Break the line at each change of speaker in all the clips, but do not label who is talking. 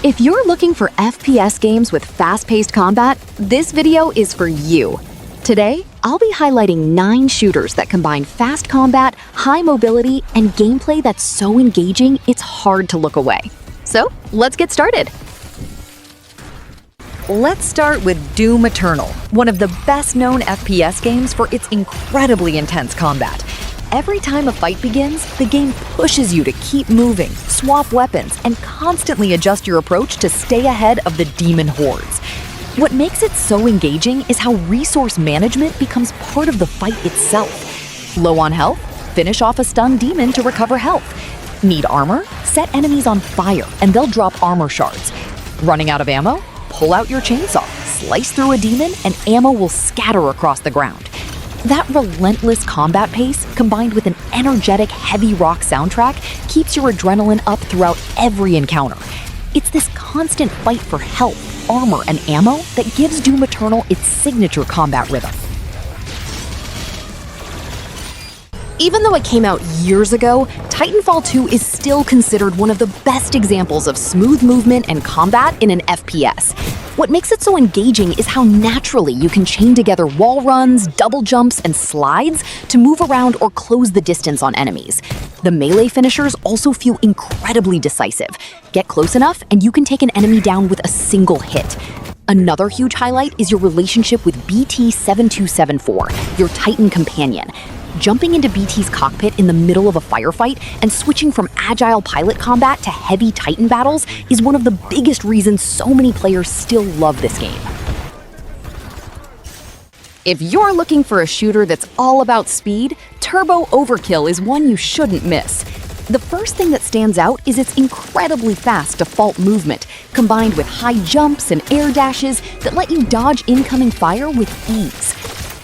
If you're looking for FPS games with fast-paced combat, this video is for you. Today, I'll be highlighting 9 shooters that combine fast combat, high mobility, and gameplay that's so engaging it's hard to look away. So, let's get started. Let's start with Doom Eternal, one of the best-known FPS games for its incredibly intense combat. Every time a fight begins, the game pushes you to keep moving, swap weapons, and constantly adjust your approach to stay ahead of the demon hordes. What makes it so engaging is how resource management becomes part of the fight itself. Low on health? Finish off a stunned demon to recover health. Need armor? Set enemies on fire, and they'll drop armor shards. Running out of ammo? Pull out your chainsaw, slice through a demon, and ammo will scatter across the ground. That relentless combat pace, combined with an energetic heavy rock soundtrack, keeps your adrenaline up throughout every encounter. It's this constant fight for health, armor, and ammo that gives Doom Eternal its signature combat rhythm. Even though it came out years ago, Titanfall 2 is still considered one of the best examples of smooth movement and combat in an FPS. What makes it so engaging is how naturally you can chain together wall runs, double jumps, and slides to move around or close the distance on enemies. The melee finishers also feel incredibly decisive. Get close enough and you can take an enemy down with a single hit. Another huge highlight is your relationship with BT-7274, your Titan companion. Jumping into BT's cockpit in the middle of a firefight and switching from agile pilot combat to heavy Titan battles is one of the biggest reasons so many players still love this game. If you're looking for a shooter that's all about speed, Turbo Overkill is one you shouldn't miss. The first thing that stands out is its incredibly fast default movement, combined with high jumps and air dashes that let you dodge incoming fire with ease.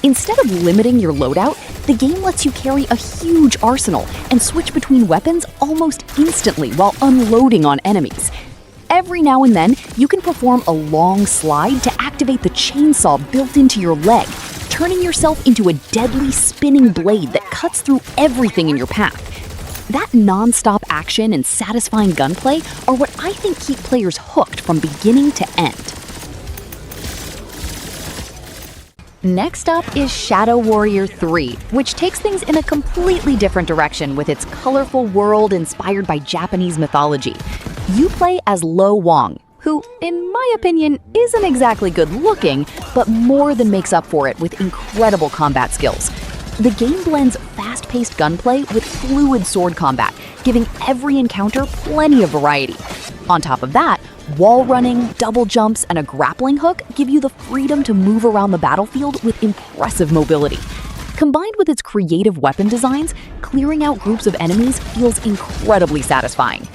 Instead of limiting your loadout, the game lets you carry a huge arsenal and switch between weapons almost instantly while unloading on enemies. Every now and then, you can perform a long slide to activate the chainsaw built into your leg, turning yourself into a deadly spinning blade that cuts through everything in your path. That non-stop action and satisfying gunplay are what I think keep players hooked from beginning to end. Next up is Shadow Warrior 3, which takes things in a completely different direction with its colorful world inspired by Japanese mythology. You play as Lo Wang, who, in my opinion, isn't exactly good looking, but more than makes up for it with incredible combat skills. The game blends fast-paced gunplay with fluid sword combat, giving every encounter plenty of variety. On top of that, wall running, double jumps, and a grappling hook give you the freedom to move around the battlefield with impressive mobility. Combined with its creative weapon designs, clearing out groups of enemies feels incredibly satisfying.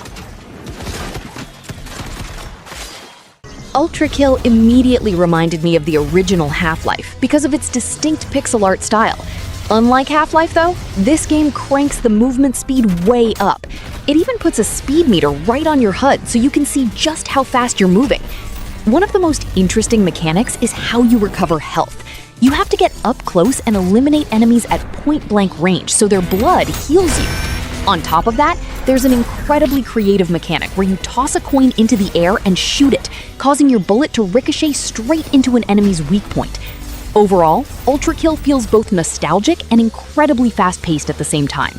Ultra Kill immediately reminded me of the original Half-Life because of its distinct pixel art style. Unlike Half-Life though, this game cranks the movement speed way up. It even puts a speed meter right on your HUD so you can see just how fast you're moving. One of the most interesting mechanics is how you recover health. You have to get up close and eliminate enemies at point-blank range so their blood heals you. On top of that, there's an incredibly creative mechanic where you toss a coin into the air and shoot it, causing your bullet to ricochet straight into an enemy's weak point. Overall, Ultra Kill feels both nostalgic and incredibly fast-paced at the same time.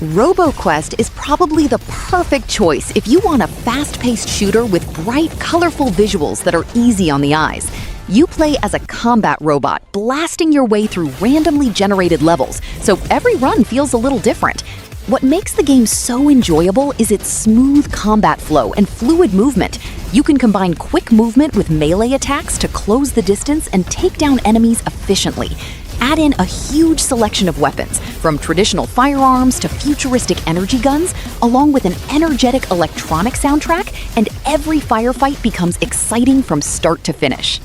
RoboQuest is probably the perfect choice if you want a fast-paced shooter with bright, colorful visuals that are easy on the eyes. You play as a combat robot, blasting your way through randomly generated levels, so every run feels a little different. What makes the game so enjoyable is its smooth combat flow and fluid movement. You can combine quick movement with melee attacks to close the distance and take down enemies efficiently. Add in a huge selection of weapons, from traditional firearms to futuristic energy guns, along with an energetic electronic soundtrack, and every firefight becomes exciting from start to finish.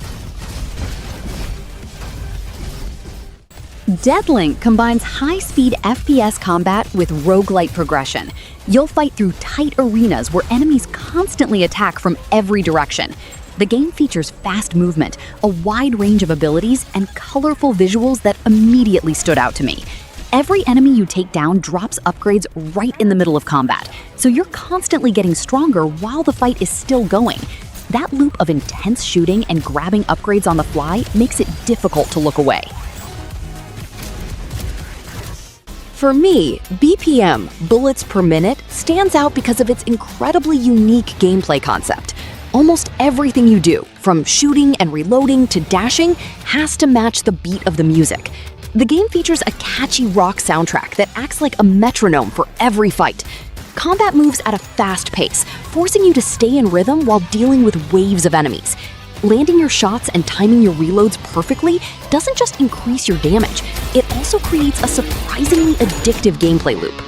Deadlink combines high-speed FPS combat with roguelite progression. You'll fight through tight arenas where enemies constantly attack from every direction. The game features fast movement, a wide range of abilities, and colorful visuals that immediately stood out to me. Every enemy you take down drops upgrades right in the middle of combat, so you're constantly getting stronger while the fight is still going. That loop of intense shooting and grabbing upgrades on the fly makes it difficult to look away. For me, BPM, bullets per minute, stands out because of its incredibly unique gameplay concept. Almost everything you do, from shooting and reloading to dashing, has to match the beat of the music. The game features a catchy rock soundtrack that acts like a metronome for every fight. Combat moves at a fast pace, forcing you to stay in rhythm while dealing with waves of enemies. Landing your shots and timing your reloads perfectly doesn't just increase your damage, it also creates a surprisingly addictive gameplay loop.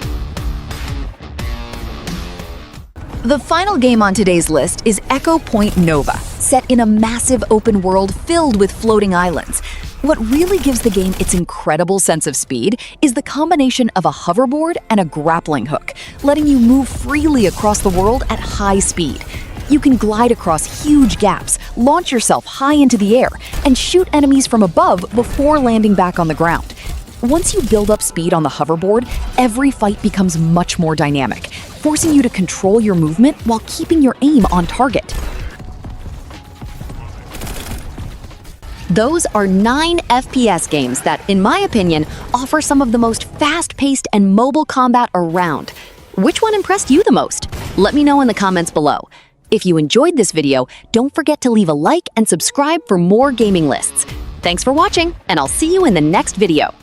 The final game on today's list is Echo Point Nova, set in a massive open world filled with floating islands. What really gives the game its incredible sense of speed is the combination of a hoverboard and a grappling hook, letting you move freely across the world at high speed. You can glide across huge gaps, launch yourself high into the air, and shoot enemies from above before landing back on the ground. Once you build up speed on the hoverboard, every fight becomes much more dynamic, forcing you to control your movement while keeping your aim on target. Those are 9 FPS games that, in my opinion, offer some of the most fast-paced and mobile combat around. Which one impressed you the most? Let me know in the comments below. If you enjoyed this video, don't forget to leave a like and subscribe for more gaming lists. Thanks for watching, and I'll see you in the next video.